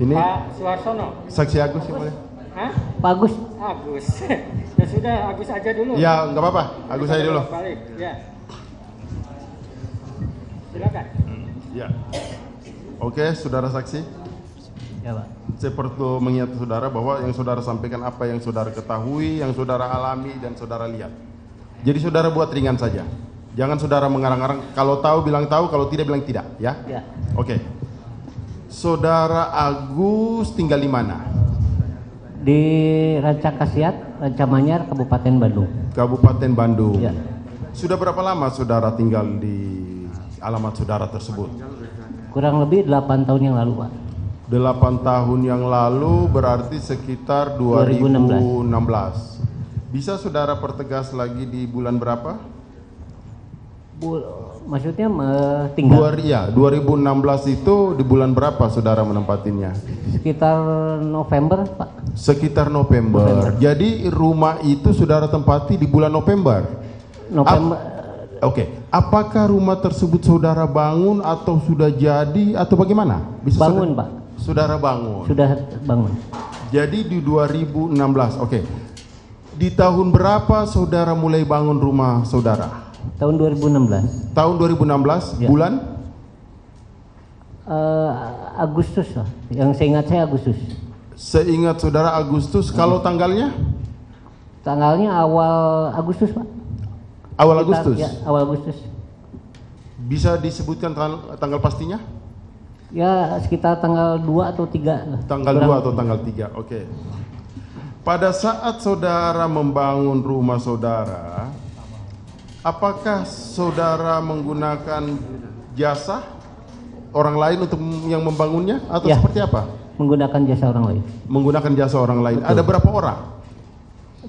Ini Pak Suharsono. saksi Agus ya boleh? Hah? Pak Agus. Agus. Ya sudah, Agus aja dulu. Ya nggak apa-apa, Agus saya dulu. Balik, ya. Silakan. Ya. Oke, saudara saksi. Ya Pak. Saya perlu mengingat saudara bahwa yang saudara sampaikan apa yang saudara ketahui, yang saudara alami dan saudara lihat. Jadi saudara buat ringan saja. Jangan saudara mengarang-arang. Kalau tahu bilang tahu, kalau tidak bilang tidak, ya? Ya. Oke. Saudara Agus tinggal di mana? Di Rancakasiat, Rancamanyar, Kabupaten Bandung. Kabupaten Bandung. Ya. Sudah berapa lama saudara tinggal di alamat saudara tersebut? Kurang lebih 8 tahun yang lalu Pak. 8 tahun yang lalu berarti sekitar 2016. Bisa saudara pertegas lagi di bulan berapa? Maksudnya tinggal 2016 itu di bulan berapa saudara menempatinya? sekitar November Pak. Sekitar November. Jadi rumah itu saudara tempati di bulan November. November. Oke. Apakah rumah tersebut saudara bangun atau sudah jadi atau bagaimana? Bisa Bangun Pak. Saudara bangun. Sudah bangun. Jadi di 2016. Oke. Di tahun berapa saudara mulai bangun rumah saudara? Tahun 2016. Tahun 2016 Ya. bulan Agustus lah. Yang seingat saya Agustus. seingat saudara Agustus. Kalau tanggalnya? Tanggalnya awal Agustus Pak. Awal Sekitar- Agustus. Ya, awal Agustus. Bisa disebutkan tanggal pastinya? Ya sekitar tanggal 2 atau 3 lah. Tanggal 2 atau tanggal 3. Oke. Pada saat saudara membangun rumah saudara, apakah saudara menggunakan jasa orang lain untuk yang membangunnya atau Ya. seperti apa? Menggunakan jasa orang lain. Menggunakan jasa orang lain. Betul. Ada berapa orang?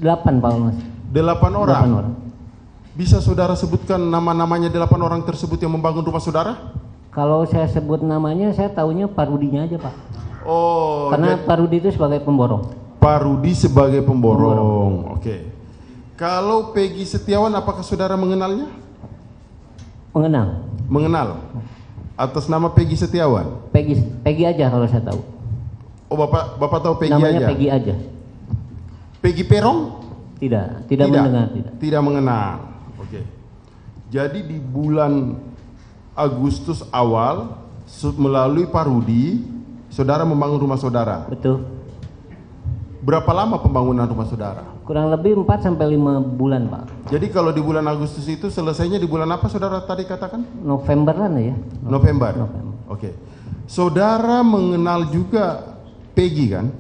8 Pak Mas. 8 orang. 8 orang. Bisa saudara sebutkan nama-namanya 8 orang tersebut yang membangun rumah saudara? Kalau saya sebut namanya, saya tahunya Pak Rudinya aja Pak. Oh, Karena Pak Rudi itu sebagai pemborong. Pak Rudi sebagai pemborong. Oke. Kalau Peggy Setiawan, apakah saudara mengenalnya? Mengenal. Mengenal. Atas nama Peggy Setiawan. Peggy aja kalau saya tahu. Oh, Bapak tahu Peggy Namanya aja. Peggy aja. Peggy Perong? Tidak mendengar, tidak. Tidak mengenal. Oke. Jadi di bulan Agustus awal melalui Pak Rudi, saudara membangun rumah saudara. Betul. Berapa lama pembangunan rumah saudara? Kurang lebih 4 sampai 5 bulan, Pak. Jadi kalau di bulan Agustus itu selesainya di bulan apa saudara tadi katakan? Novemberan ya. November. November. Oke. Saudara mengenal juga Peggy kan?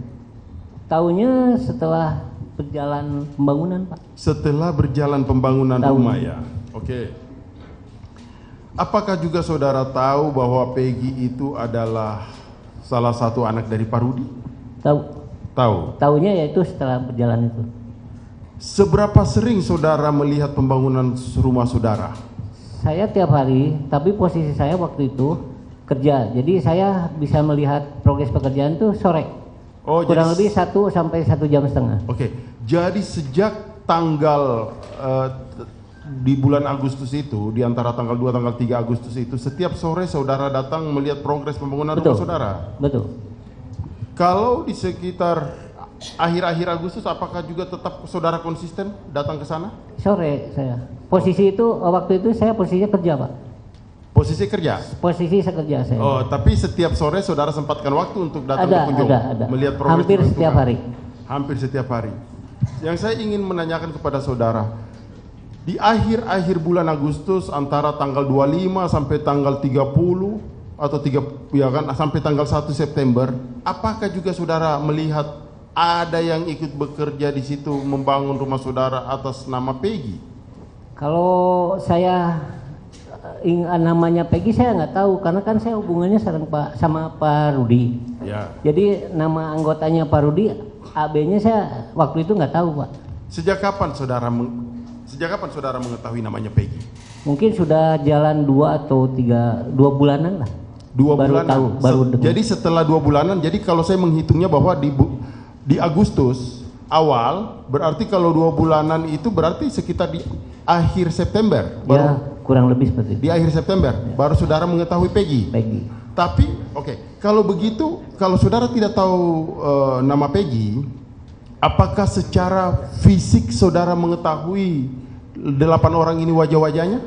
Tahunya setelah berjalan pembangunan, Pak. Setelah berjalan pembangunan Tahu. rumah ya. Oke. Apakah juga saudara tahu bahwa Peggy itu adalah salah satu anak dari Pak Rudi? Tahu. Tahu. Tahunya yaitu setelah berjalan itu. Seberapa sering saudara melihat pembangunan rumah saudara? Saya tiap hari, tapi posisi saya waktu itu kerja. Jadi saya bisa melihat progres pekerjaan itu sore. Oh, Kurang jadi lebih 1 sampai 1,5 jam. Oke. Jadi sejak tanggal di bulan Agustus itu, di antara tanggal 2 tanggal 3 Agustus itu, setiap sore saudara datang melihat progres pembangunan rumah saudara. Betul. Kalau di sekitar akhir-akhir Agustus, apakah juga tetap saudara konsisten datang ke sana? Sore saya. Posisi itu waktu itu saya posisinya kerja, Pak. Posisi kerja? Posisi saya kerja saya. Oh, tapi setiap sore saudara sempatkan waktu untuk datang berkunjung, ada. melihat progres Hampir pembentukan? setiap hari. Hampir setiap hari. Yang saya ingin menanyakan kepada saudara, di akhir-akhir bulan Agustus antara tanggal 25 sampai tanggal 30 atau sampai tanggal 1 September, apakah juga saudara melihat ada yang ikut bekerja di situ membangun rumah saudara atas nama Peggy? Kalau saya namanya Peggy saya nggak tahu karena kan saya hubungannya sama Pak Rudi. Ya. Jadi nama anggotanya Pak Rudi, AB-nya saya waktu itu nggak tahu, Pak. Sejak kapan saudara mengetahui namanya Peggy? Mungkin sudah jalan 2 bulanan lah. 2 baru bulanan. tahu, baru dengar. Jadi setelah 2 bulanan, jadi kalau saya menghitungnya bahwa di Agustus awal, berarti kalau 2 bulanan itu berarti sekitar di akhir September. Ya, kurang lebih seperti itu. Di akhir September, baru saudara mengetahui Peggy. Peggy. Tapi, oke, kalau begitu, kalau saudara tidak tahu nama Peggy, apakah secara fisik saudara mengetahui 8 orang ini wajah-wajahnya?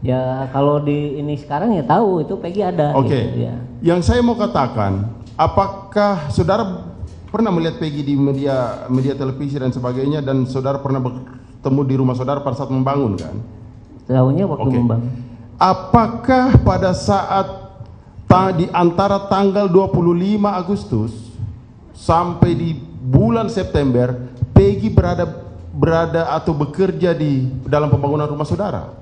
Ya kalau di ini sekarang ya tahu itu Peggy ada. Oke. Gitu, ya. Yang saya mau katakan, apakah saudara pernah melihat Peggy di media televisi dan sebagainya, dan saudara pernah bertemu di rumah saudara pada saat membangun kan? Tahunya waktu Oke. membangun. Apakah pada saat di antara tanggal 25 Agustus sampai di bulan September Peggy berada atau bekerja di dalam pembangunan rumah saudara?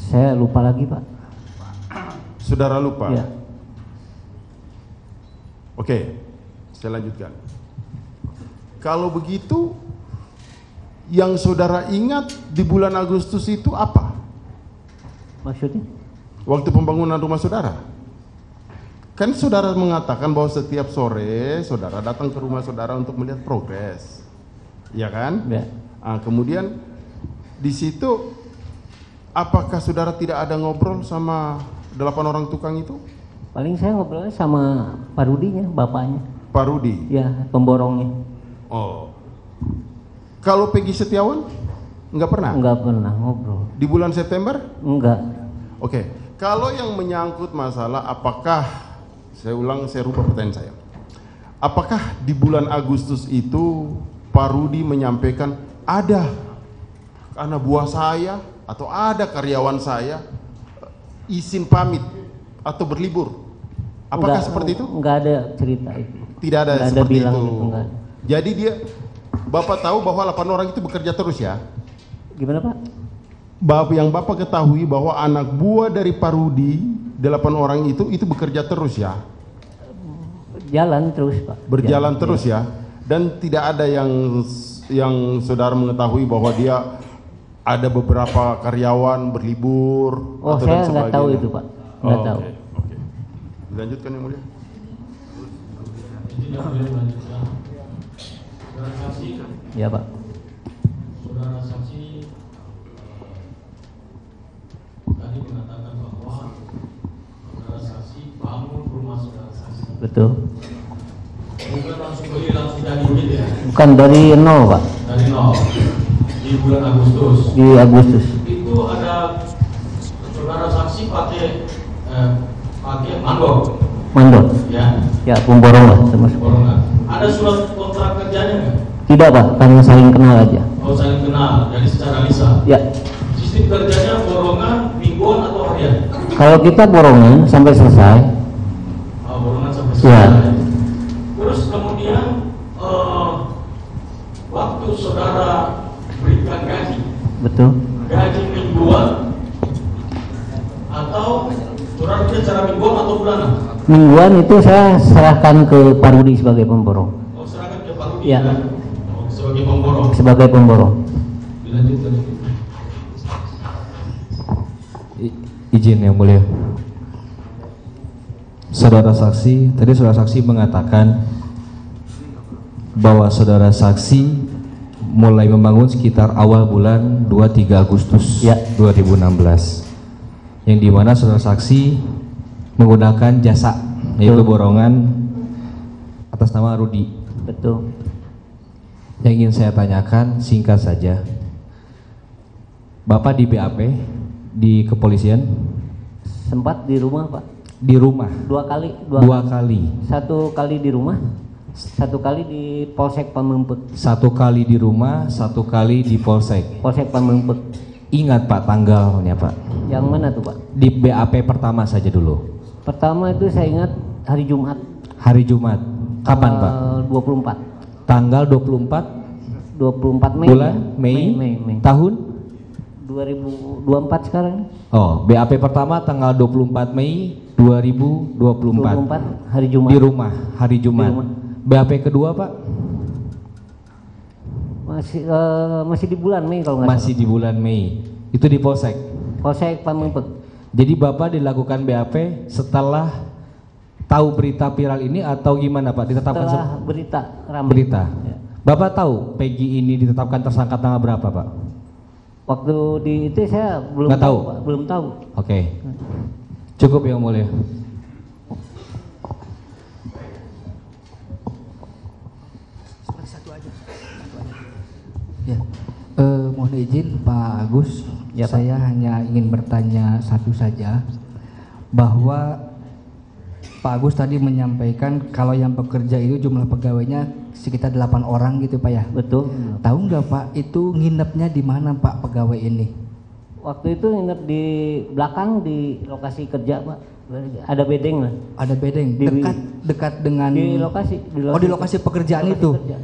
Saya lupa lagi Pak. Saudara lupa? Ya. Oke, saya lanjutkan. Kalau begitu, yang saudara ingat di bulan Agustus itu apa? Maksudnya? Waktu pembangunan rumah saudara. Kan saudara mengatakan bahwa setiap sore saudara datang ke rumah saudara untuk melihat progres. Ya kan? Ya. Nah, kemudian di situ apakah saudara tidak ada ngobrol sama 8 orang tukang itu? Paling saya ngobrolnya sama Pak Rudinya, bapaknya. Pak Rudi. Ya, pemborongnya. Oh. Kalau Peggy Setiawan? Enggak pernah? Enggak pernah ngobrol. Di bulan September? Enggak. Oke. Kalau yang menyangkut masalah apakah, saya ulang, saya rubah pertanyaan saya. Apakah di bulan Agustus itu Pak Rudi menyampaikan ada anak buah saya atau ada karyawan saya izin pamit atau berlibur? Apakah seperti itu? Enggak ada cerita itu. Tidak ada Enggak ada seperti bilang itu. itu, enggak ada. Jadi Bapak tahu bahwa 8 orang itu bekerja terus ya? Gimana Pak? Yang Bapak ketahui bahwa anak buah dari Pak Rudi 8 orang itu bekerja terus ya? Jalan terus Pak. Berjalan terus ya? Dan tidak ada yang saudara mengetahui bahwa dia ada beberapa karyawan berlibur Oh, atau dan saya nggak tahu sebagainya? itu Pak. Nggak tahu. Oke. Dilanjutkan yang mulia. Saudara saksi, Ya Pak. saudara saksi tadi mengatakan bahwa saudara saksi bangun rumah saudara saksi. Betul. Bukan langsung beli langsung jadi gitu ya? Bukan dari nol Pak. Dari nol di bulan Agustus. Di Agustus. Itu ada saudara saksi pakai mandor, Mandor. ya, Ya, pemborong lah termasuk. borongan. Ada surat kontrak kerjanya nggak? Tidak Pak, karena saling kenal aja. Oh, saling kenal, jadi secara lisan. Ya. Sistem kerjanya borongan, mingguan atau harian? Kalau kita borongan sampai selesai. Oh, borongan sampai Ya. selesai. Terus kemudian waktu saudara berikan gaji, Betul. gaji mingguan atau saudara berikan secara mingguan atau bulanan? Mingguan itu saya serahkan ke Pak Rudi sebagai pemborong. Oh, serahkan ke Pak Rudi Ya. kan? Oh, sebagai pemborong. Sebagai pemborong. Dilanjutkan. Izin yang mulia. Saudara saksi, tadi saudara saksi mengatakan bahwa saudara saksi mulai membangun sekitar awal bulan 23 Agustus Ya. 2016. Yang dimana saudara saksi menggunakan jasa, yaitu Betul. borongan atas nama Rudi. Betul. Yang ingin saya tanyakan singkat saja, Bapak di BAP di kepolisian? Sempat di rumah Pak. Di rumah Dua kali. dua kali. Satu kali di rumah. Satu kali di Polsek Pamengpek. Satu kali di rumah, satu kali di Polsek. Polsek Pamengpek. Ingat Pak tanggalnya Pak? Yang mana tuh Pak? Di BAP pertama saja dulu. Pertama itu saya ingat hari Jumat. Hari Jumat. Kapan Pak? 24. Tanggal 24 24 Mei. bulan ya? Mei, tahun? 2024 sekarang. Oh, BAP pertama tanggal 24 Mei 2024. 24 hari Jumat. Di rumah, hari Jumat. Di rumah. BAP kedua Pak? Masih di bulan Mei kalau nggak Masih di bulan Mei. Itu di Polsek. salah. Polsek Pamengpek. Jadi Bapak dilakukan BAP setelah tahu berita viral ini atau gimana Pak? Ditetapkan Setelah berita ramai. berita. Ya. Bapak tahu Peggy ini ditetapkan tersangka tanggal berapa Pak? Waktu di itu saya belum Nggak tahu? Pak. Belum tahu. Oke. Cukup Yang Mulia. Ya, mohon izin Pak Agus, Ya, Pak. saya hanya ingin bertanya satu saja, bahwa Pak Agus tadi menyampaikan kalau yang bekerja itu jumlah pegawainya sekitar 8 orang gitu Pak ya. Betul. Tahu nggak Pak itu nginepnya di mana Pak pegawai ini? Waktu itu nginep di belakang di lokasi kerja Pak. Ada bedeng lah. Ada bedeng Di- dekat dengan Di lokasi. Oh di lokasi pekerjaan lokasi itu. kerja.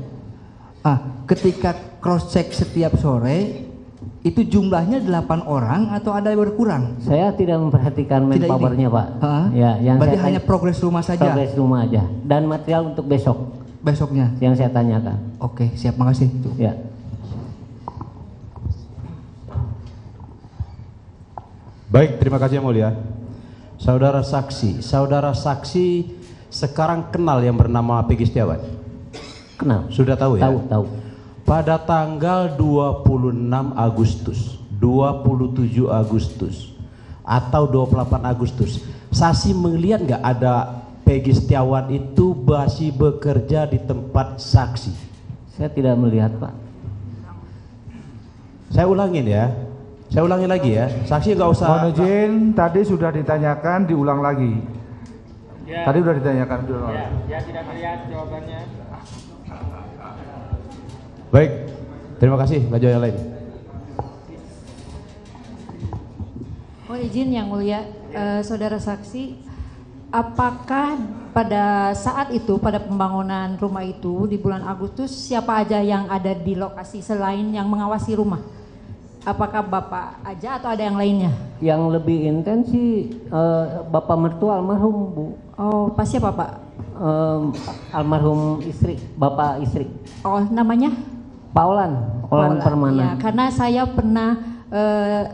Ketika cross check setiap sore itu jumlahnya 8 orang atau ada yang berkurang? Saya tidak memperhatikan Tidak ini? manpowernya Pak. Hah? Ya, yang Berarti saya hanya progres rumah saja progres rumah aja dan material untuk besok besoknya. yang saya tanyakan. Oke, siap, makasih. Ya. Baik, terima kasih Yang Mulia. Saudara saksi sekarang kenal yang bernama Peggy Setiawan? Kenal? Sudah tahu ya? Tahu. Pada tanggal 26 Agustus, 27 Agustus, atau 28 Agustus, saksi melihat nggak ada Peggy Setiawan itu masih bekerja di tempat saksi? Saya tidak melihat Pak. Saya ulangin lagi ya. Saksi nggak usah. Mohon izin, tadi sudah ditanyakan, diulang lagi. Ya, Tadi sudah ditanyakan, diulang ya, lagi. dia tidak melihat jawabannya. Baik, terima kasih. Lanjut yang lain. Mohon izin Yang Mulia, saudara saksi, apakah pada saat itu, pada pembangunan rumah itu di bulan Agustus, siapa aja yang ada di lokasi selain yang mengawasi rumah? Apakah Bapak aja atau ada yang lainnya? Yang lebih intens sih bapak mertua almarhum Bu. Oh, pas siapa Pak? Almarhum istri, bapak istri. Oh, namanya? Paulan Paulan. Permana. Ya, karena saya pernah,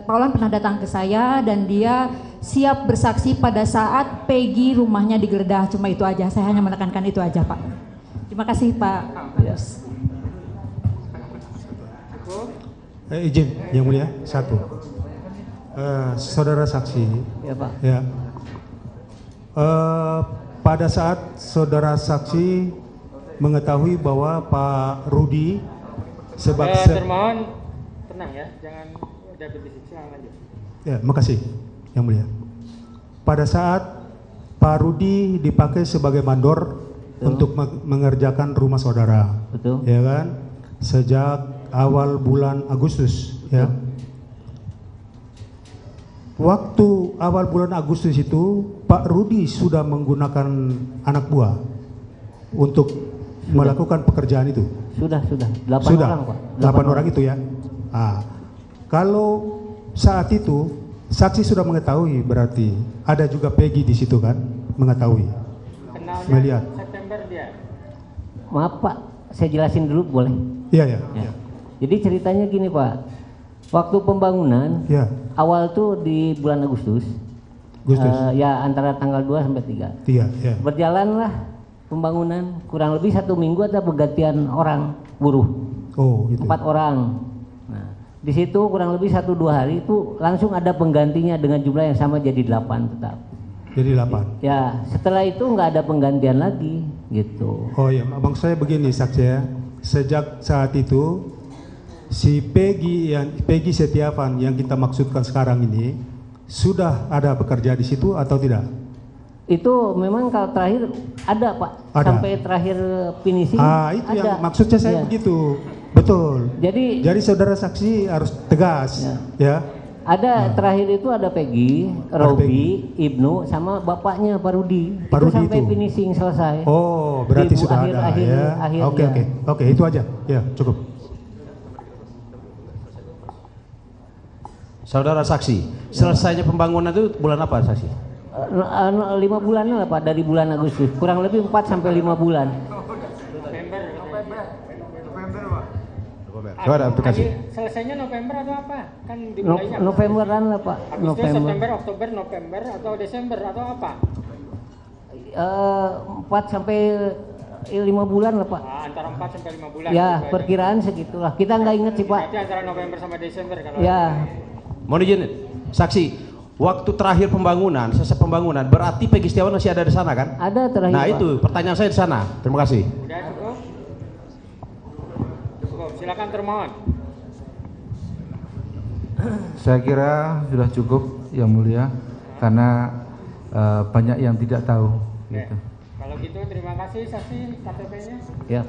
Paulan pernah datang ke saya dan dia siap bersaksi pada saat Peggy rumahnya digeledah. Cuma itu aja, saya hanya menekankan itu aja Pak. Terima kasih Pak Agus. Izin Yang Mulia, satu. Saudara saksi, Ya Pak. ya. Pada saat saudara saksi mengetahui bahwa Pak Rudi Termohon tenang ya, jangan ada berbisik. Silakan lanjut. Ya, makasih Yang Mulia. Pada saat Pak Rudi dipakai sebagai mandor untuk mengerjakan rumah saudara, Betul. ya kan? Sejak awal bulan Agustus, ya. Waktu awal bulan Agustus itu Pak Rudi sudah menggunakan anak buah untuk melakukan pekerjaan itu. Sudah. 8 Sudah. orang Pak. 8 orang itu ya. Kalau saat itu saksi sudah mengetahui, berarti ada juga Peggy di situ kan, mengetahui. Kenalnya Melihat. September dia. Maaf Pak, saya jelasin dulu boleh? Iya ya. Ya. Jadi ceritanya gini Pak, waktu pembangunan Ya. awal tuh di bulan Agustus, ya antara tanggal 2 sampai 3. Iya, ya. Berjalanlah pembangunan kurang lebih 1 minggu ada pergantian orang buruh, Oh, gitu. 4 orang. Nah, di situ kurang lebih 1-2 hari itu langsung ada penggantinya dengan jumlah yang sama jadi 8 tetap. Jadi 8. Ya setelah itu nggak ada penggantian lagi gitu. Oh ya, abang saya begini saksi ya. Sejak saat itu si Peggy Setiawan yang kita maksudkan sekarang ini sudah ada bekerja di situ atau tidak? Itu memang kalau terakhir ada Pak, Ada. sampai terakhir finishing Itu ada. yang maksudnya saya Iya. begitu. Betul. Jadi saudara saksi harus tegas, ya. ada terakhir itu ada Peggy, Ada Robi, Ibnu sama bapaknya Pak Rudi. Pak Itu Rudi sampai itu. finishing selesai. Oh, berarti Di sudah ada akhir, ya. akhir, Oke, ya. oke, itu aja. Ya, cukup. Saudara saksi, selesainya pembangunan itu bulan apa saksi? 5 bulan lah Pak, dari bulan Agustus. Kurang lebih 4 sampai 5 bulan. Saudara, terima kasih. Selesainya November atau apa? Kan dimulainya Novemberan lah Pak. Agustus, November. September, Oktober, November atau Desember atau apa? 4 sampai 5 bulan lah Pak. Antara 4 sampai 5 bulan. Ya, gitu perkiraan segitulah. Kita nggak inget sih Pak. Berarti antara November sama Desember kalau. Ya. Mohon izin, saksi, waktu terakhir pembangunan, selesai pembangunan, berarti Peggy Setiawan masih ada di sana kan? Ada terakhir. Nah Pak. itu pertanyaan saya di sana. Terima kasih. Udah cukup? Cukup, silakan termohon. Saya kira sudah cukup Yang Mulia, karena banyak yang tidak tahu. Oke. Gitu. Kalau gitu terima kasih saksi KTP-nya. Ya.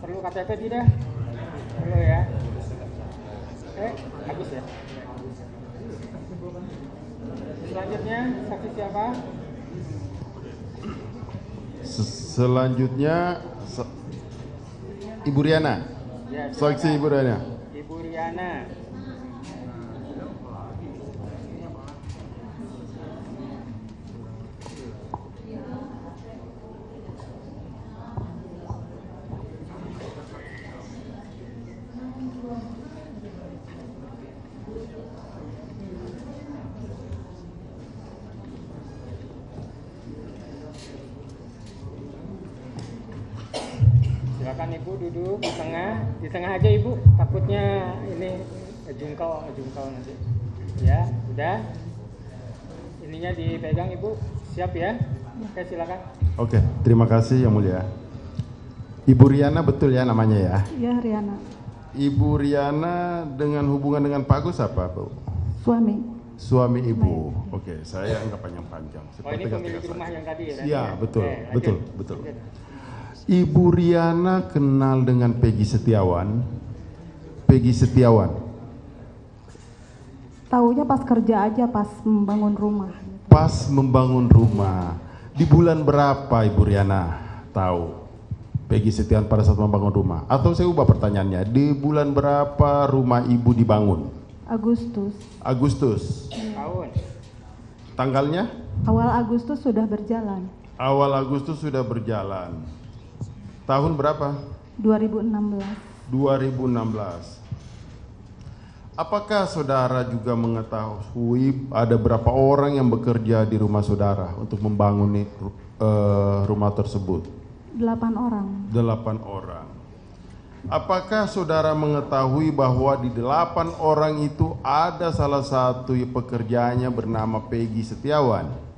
Perlu KTP tidak? Perlu ya. Habis ya. Selanjutnya saksi siapa? Selanjutnya Ibu Riana. Ya, Saksi Ibu Riana. Ibu Riana. Silakan Ibu duduk di tengah aja Ibu, takutnya ini jungkal nanti. Ya, udah. Ininya dipegang Ibu, siap ya? Oke, silakan. Oke, terima kasih Yang Mulia. Ibu Riana betul ya namanya ya? Iya, Riana. Ibu Riana dengan hubungan dengan Pak Agus apa, Bu? Suami. Suami Ibu. Oke, saya nggak panjang-panjang. Oh, ini pemilik rumah yang tadi ya? Iya, betul, Oke, betul. Ibu Riana kenal dengan Peggy Setiawan. Peggy Setiawan. Taunya pas kerja aja, pas membangun rumah. Pas membangun rumah. Di bulan berapa Ibu Riana tahu Peggy Setiawan pada saat membangun rumah? Atau saya ubah pertanyaannya, di bulan berapa rumah Ibu dibangun? Agustus. Agustus. Tahun. Tanggalnya? Awal Agustus sudah berjalan. Awal Agustus sudah berjalan. Tahun berapa? 2016. 2016. Apakah saudara juga mengetahui ada berapa orang yang bekerja di rumah saudara untuk membangun rumah tersebut? 8 orang. 8 orang. Apakah saudara mengetahui bahwa di 8 orang itu ada salah satu pekerjaannya bernama Peggy Setiawan?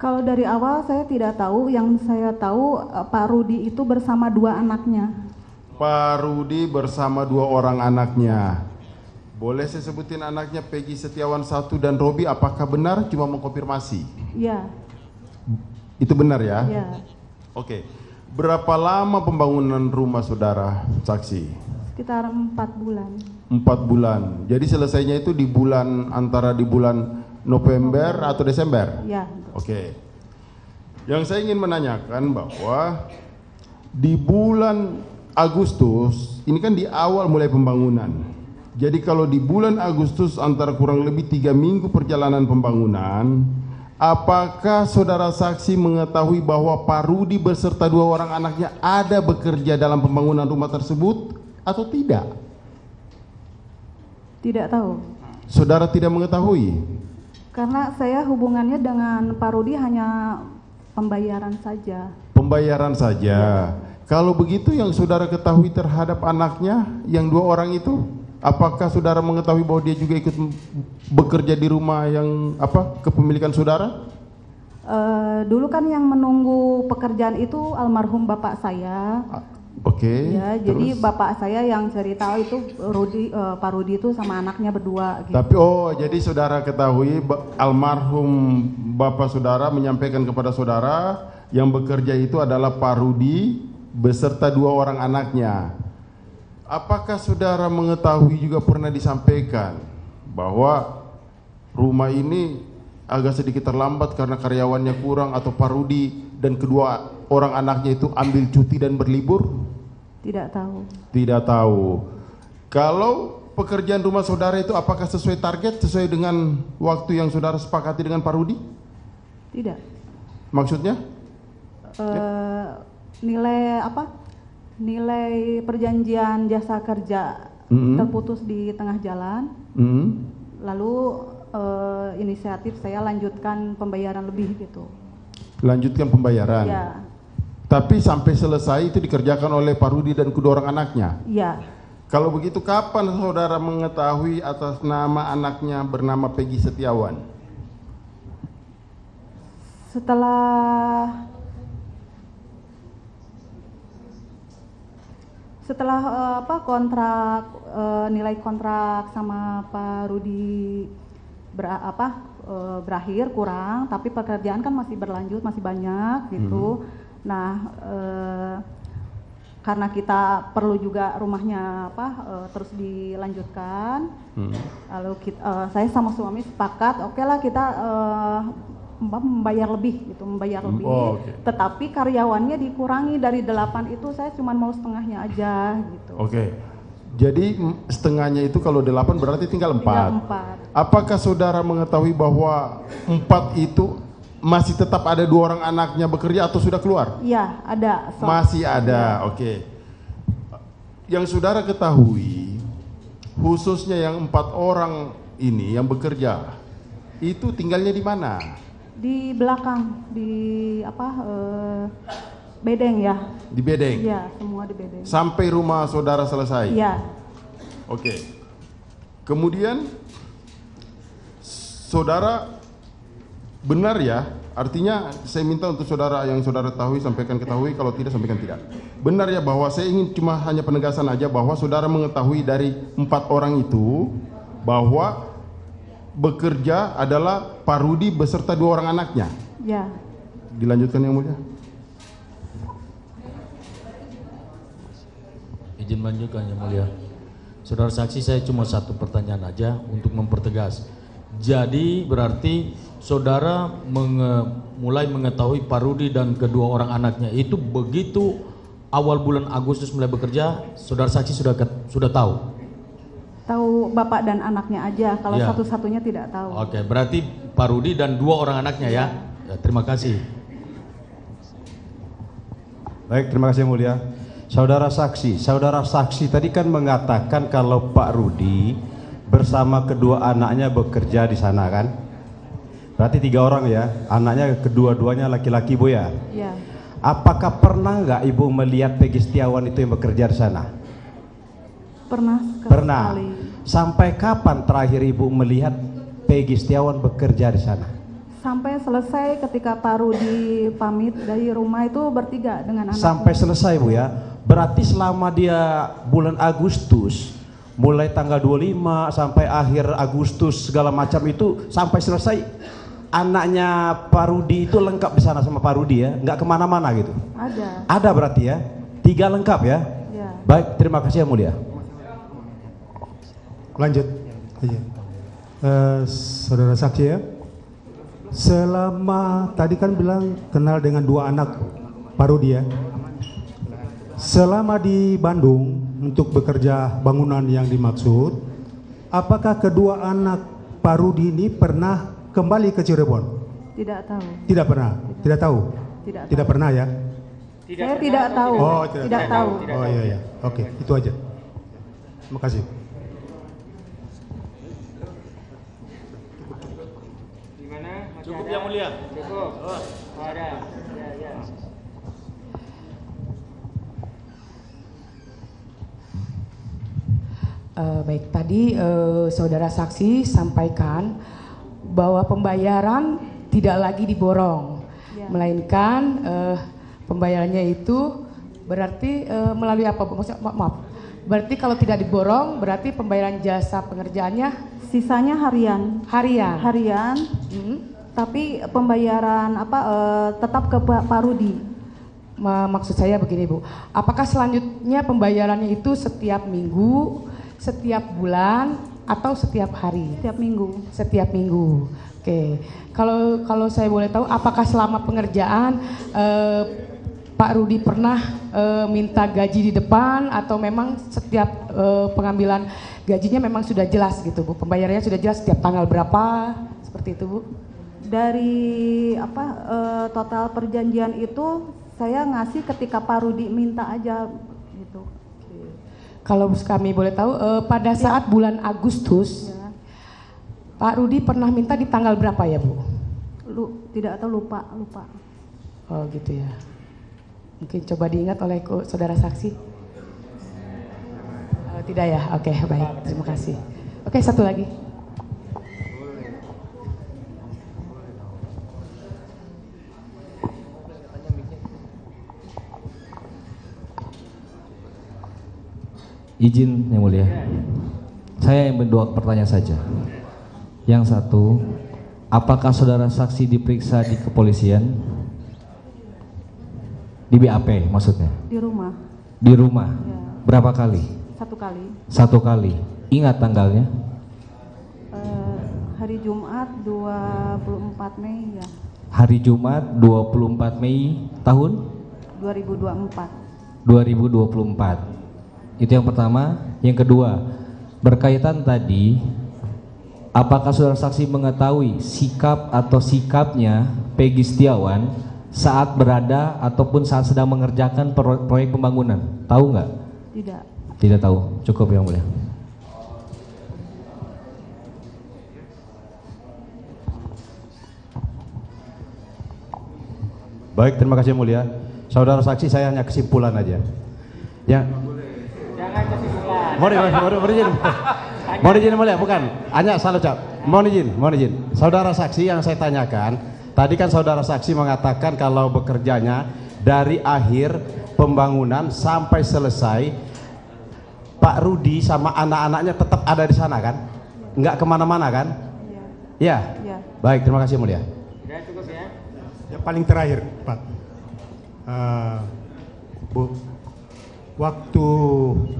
Kalau dari awal saya tidak tahu, yang saya tahu Pak Rudi itu bersama 2 anaknya. Pak Rudi bersama 2 orang anaknya. Boleh saya sebutin anaknya Peggy Setiawan 1 dan Robi, apakah benar? Cuma mengkonfirmasi. Iya. Itu benar ya? Iya. Oke. Berapa lama pembangunan rumah saudara, saksi? Sekitar 4 bulan. 4 bulan. Jadi selesainya itu di bulan, antara di bulan November atau Desember? Iya. Oke. Yang saya ingin menanyakan bahwa di bulan Agustus, ini kan di awal mulai pembangunan. Jadi kalau di bulan Agustus antara kurang lebih 3 minggu perjalanan pembangunan, apakah saudara saksi mengetahui bahwa Pak Rudi beserta 2 orang anaknya ada bekerja dalam pembangunan rumah tersebut atau tidak? Tidak tahu. Saudara tidak mengetahui? Karena saya hubungannya dengan Pak Rudi hanya pembayaran saja. Pembayaran saja. Kalau begitu yang saudara ketahui terhadap anaknya yang 2 orang itu, apakah saudara mengetahui bahwa dia juga ikut bekerja di rumah yang kepemilikan saudara? Dulu kan yang menunggu pekerjaan itu almarhum bapak saya. Oke. Ya, jadi bapak saya yang cerita itu Pak Rudi itu sama anaknya berdua. Gitu. Tapi jadi saudara ketahui almarhum bapak saudara menyampaikan kepada saudara yang bekerja itu adalah Pak Rudi beserta 2 orang anaknya. Apakah saudara mengetahui juga pernah disampaikan bahwa rumah ini agak sedikit terlambat karena karyawannya kurang atau Pak Rudi dan kedua orang anaknya itu ambil cuti dan berlibur? Tidak tahu. Tidak tahu. Kalau pekerjaan rumah saudara itu apakah sesuai target, sesuai dengan waktu yang saudara sepakati dengan Pak Rudi? Tidak. Maksudnya? Nilai nilai perjanjian jasa kerja terputus di tengah jalan. Lalu inisiatif saya lanjutkan pembayaran lebih gitu. Lanjutkan pembayaran? Ya. Tapi sampai selesai itu dikerjakan oleh Pak Rudi dan kedua orang anaknya? Iya. Kalau begitu kapan saudara mengetahui atas nama anaknya bernama Peggy Setiawan? Setelah kontrak, nilai kontrak sama Pak Rudi berakhir kurang, tapi pekerjaan kan masih berlanjut, masih banyak gitu. Nah, karena kita perlu juga rumahnya terus dilanjutkan, lalu saya sama suami sepakat, oke lah kita membayar lebih gitu, lebih. Tetapi karyawannya dikurangi dari 8 itu, saya cuma mau setengahnya aja gitu. Jadi setengahnya itu kalau 8 berarti tinggal 4. Apakah saudara mengetahui bahwa 4 itu masih tetap ada 2 orang anaknya bekerja atau sudah keluar? Iya, ada. Masih ada, oke. Yang saudara ketahui, khususnya yang 4 orang ini yang bekerja, itu tinggalnya di mana? Di belakang, di bedeng ya. Di bedeng? Iya, semua di bedeng. Sampai rumah saudara selesai? Iya. Oke. Kemudian, saudara benar ya, artinya saya minta untuk saudara yang saudara ketahui, kalau tidak sampaikan tidak. Benar ya bahwa saya ingin cuma hanya penegasan aja bahwa saudara mengetahui dari 4 orang itu bahwa bekerja adalah Pak Rudi beserta 2 orang anaknya. Ya. Dilanjutkan yang mulia. Izin melanjutkan yang mulia. Saudara saksi, saya cuma satu pertanyaan aja untuk mempertegas. Jadi berarti saudara mulai mengetahui Pak Rudi dan kedua orang anaknya itu begitu awal bulan Agustus mulai bekerja, saudara saksi sudah tahu? Tahu bapak dan anaknya aja, kalau satu-satunya tidak tahu. Oke, berarti Pak Rudi dan 2 orang anaknya ya. Terima kasih. Baik, terima kasih yang mulia. Saudara saksi tadi kan mengatakan kalau Pak Rudi bersama kedua anaknya bekerja di sana kan? Berarti 3 orang ya, anaknya kedua-duanya laki-laki Bu ya? Iya. Apakah pernah nggak Ibu melihat Peggy Setiawan itu yang bekerja di sana? Pernah. Sekali. Sampai kapan terakhir Ibu melihat Peggy Setiawan bekerja di sana? Sampai selesai ketika Pak Rudi pamit dari rumah itu bertiga dengan anaknya. Sampai selesai Bu ya? Berarti selama dia bulan Agustus, mulai tanggal 25 sampai akhir Agustus segala macam itu sampai selesai, anaknya Pak Rudi itu lengkap di sana sama Pak Rudi ya? Nggak kemana-mana gitu? Ada. Ada berarti ya? 3 lengkap ya? Ya. Baik, terima kasih yang mulia. Lanjut. Saudara saksi ya. Selama tadi kan bilang kenal dengan 2 anak Pak Rudi ya. Selama di Bandung untuk bekerja bangunan yang dimaksud, apakah kedua anak Pak Rudi ini pernah kembali ke Cirebon? Tidak tahu. Tidak pernah. Tidak tahu. Tidak pernah ya. Saya tidak tahu. Oh, tidak tahu. Oh iya. Oke, itu aja. Terima kasih. Cukup yang mulia. Cukup. Ada. Ya. Baik, tadi saudara saksi sampaikan bahwa pembayaran tidak lagi diborong, melainkan pembayarannya itu berarti melalui apa? Maaf, berarti kalau tidak diborong berarti pembayaran jasa pengerjaannya sisanya harian. Tapi pembayaran tetap ke Pak Rudi. Maksud saya begini Bu, apakah selanjutnya pembayarannya itu setiap minggu, setiap bulan, atau setiap hari? Setiap minggu. Setiap minggu. Oke. Kalau saya boleh tahu, apakah selama pengerjaan Pak Rudi pernah minta gaji di depan, atau memang setiap pengambilan gajinya memang sudah jelas gitu Bu? Pembayarannya sudah jelas setiap tanggal berapa, seperti itu Bu? Dari total perjanjian itu saya ngasih ketika Pak Rudi minta aja gitu. Kalau kami boleh tahu pada saat bulan Agustus Pak Rudi pernah minta di tanggal berapa ya Bu? Tidak tahu, lupa. Oh gitu ya. Mungkin coba diingat oleh saudara saksi. Tidak ya, oke baik, terima kasih. Oke, satu lagi. Izin yang mulia, saya yang berdua pertanyaan saja. Yang satu, apakah saudara saksi diperiksa di kepolisian? Di BAP maksudnya? Di rumah. Di rumah? Ya. Berapa kali? 1 kali. 1 kali. Ingat tanggalnya? Hari Jumat 24 Mei ya. Hari Jumat 24 Mei tahun? 2024. 2024. Itu yang pertama. Yang kedua, berkaitan tadi, apakah saudara saksi mengetahui sikap atau sikapnya Peggy Setiawan saat berada ataupun saat sedang mengerjakan proyek pembangunan? Tahu nggak? Tidak. Tidak tahu. Cukup yang mulia. Baik, terima kasih yang mulia. Saudara saksi, saya hanya kesimpulan aja. Ya. Jangan kesimpulan. Mohon izin mulia, bukan. Hanya salah ucap. Mohon izin. Saudara saksi, yang saya tanyakan, tadi kan saudara saksi mengatakan kalau bekerjanya dari akhir pembangunan sampai selesai, Pak Rudi sama anak-anaknya tetap ada di sana kan? Enggak kemana-mana kan? Iya. Ya. Baik, terima kasih mulia. Sudah cukup ya. Yang paling terakhir, Pak. Bu, waktu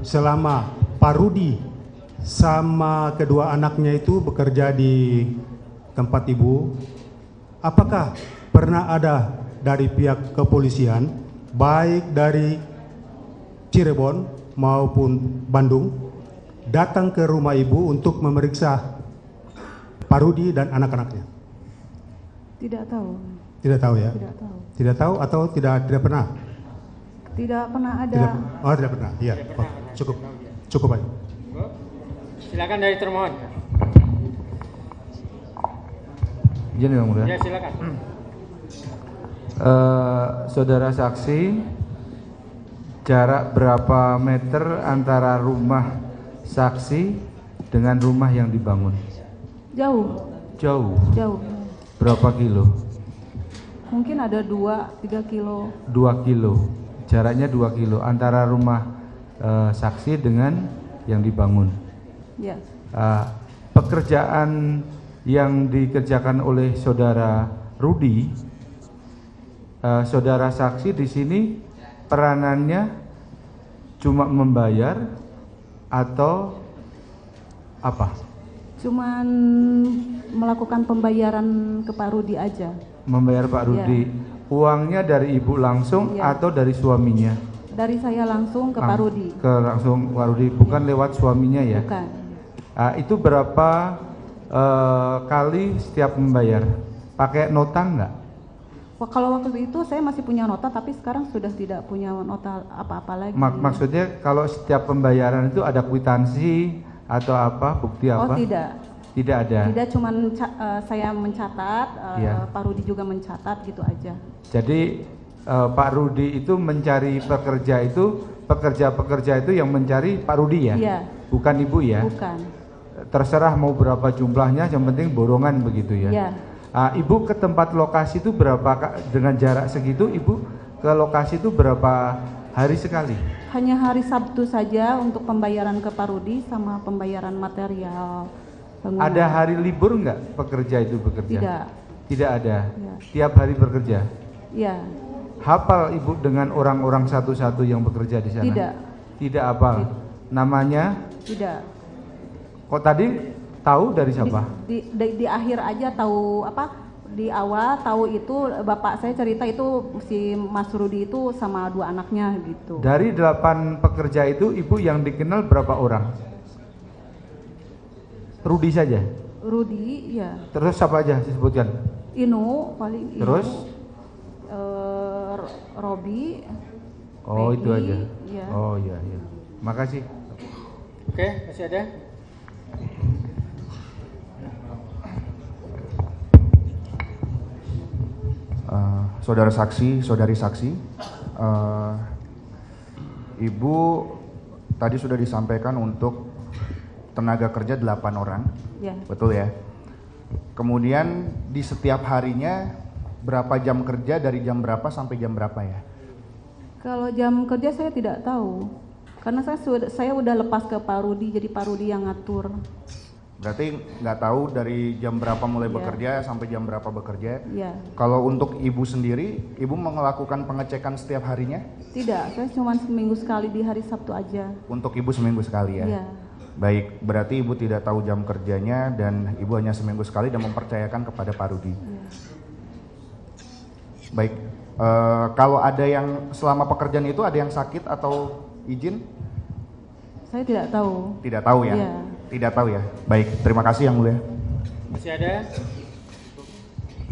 selama Pak Rudi sama kedua anaknya itu bekerja di tempat Ibu, apakah pernah ada dari pihak kepolisian, baik dari Cirebon maupun Bandung, datang ke rumah Ibu untuk memeriksa Pak Rudi dan anak-anaknya? Tidak tahu. Tidak tahu ya? Tidak tahu. Tidak tahu atau tidak pernah? Tidak pernah ada. Tidak pernah. Iya. Oh, cukup aja. Silakan dari termohon. Izin yang mulia. Ya, silakan. Saudara saksi, jarak berapa meter antara rumah saksi dengan rumah yang dibangun? Jauh. Jauh. Jauh. Berapa kilo? Mungkin ada 2-3 kilo. 2 kilo. Jaraknya 2 kilo antara rumah saksi dengan yang dibangun. Ya. Pekerjaan yang dikerjakan oleh saudara Rudi, saudara saksi di sini peranannya cuma membayar atau apa? Cuman melakukan pembayaran ke Pak Rudi aja. Membayar Pak Rudi. Ya. Uangnya dari Ibu langsung ya, atau dari suaminya? Dari saya langsung ke Pak Rudi. Langsung Pak Rudi, bukan ya, lewat suaminya ya? Bukan. Itu berapa kali setiap membayar? Pakai nota enggak? Kalau waktu itu saya masih punya nota, tapi sekarang sudah tidak punya nota apa-apa lagi. Maksudnya kalau setiap pembayaran itu ada kwitansi atau apa, bukti apa? Oh tidak. Tidak ada? Tidak, cuman saya mencatat, ya, Pak Rudi juga mencatat gitu aja. Jadi Pak Rudi itu mencari pekerja itu, pekerja-pekerja itu yang mencari Pak Rudi ya? Iya. Bukan Ibu ya? Bukan. Terserah mau berapa jumlahnya, yang penting borongan begitu ya? Iya. Ibu ke tempat lokasi itu berapa, dengan jarak segitu Ibu ke lokasi itu berapa hari sekali? Hanya hari Sabtu saja untuk pembayaran ke Pak Rudi sama pembayaran material bangunan. Ada hari libur enggak pekerja itu bekerja? Tidak. Tidak ada? Ya. Tiap hari bekerja? Iya. Hafal Ibu dengan orang-orang satu-satu yang bekerja di sana? Tidak. Tidak hafal? Namanya? Tidak. Kok tadi tahu dari siapa? Di akhir aja tahu apa? Di awal tahu itu bapak saya cerita itu si Mas Rudi itu sama 2 anaknya gitu. Dari 8 pekerja itu Ibu yang dikenal berapa orang? Rudi saja? Rudi, ya. Terus siapa aja disebutkan? Inu paling. Terus? Robi. Oh, Peggy, itu aja. Ya. Oh iya iya. Makasih. Oke, masih ada? Saudara saksi, saudari saksi, Ibu tadi sudah disampaikan untuk tenaga kerja 8 orang, Ya. betul ya? Kemudian di setiap harinya berapa jam kerja, dari jam berapa sampai jam berapa ya? Kalau jam kerja saya tidak tahu, karena saya udah lepas ke Pak Rudi, jadi Pak Rudi yang ngatur. Berarti nggak tahu dari jam berapa mulai Iya. bekerja sampai jam berapa bekerja? Iya. Kalau untuk ibu sendiri, ibu melakukan pengecekan setiap harinya? Tidak, saya cuma seminggu sekali di hari Sabtu aja. Untuk ibu seminggu sekali ya? Iya. Baik, berarti ibu tidak tahu jam kerjanya dan ibu hanya seminggu sekali dan mempercayakan kepada Pak Rudi. Iya. Baik, kalau ada yang selama pekerjaan itu ada yang sakit atau izin? Saya tidak tahu. Tidak tahu ya? Iya. Tidak tahu ya. Baik, terima kasih Yang Mulia. Masih ada?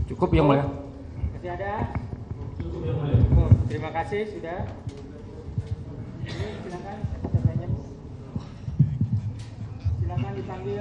Cukup Yang Mulia. Masih ada? Oh, terima kasih sudah. Ini silakan, silakan dipanggil.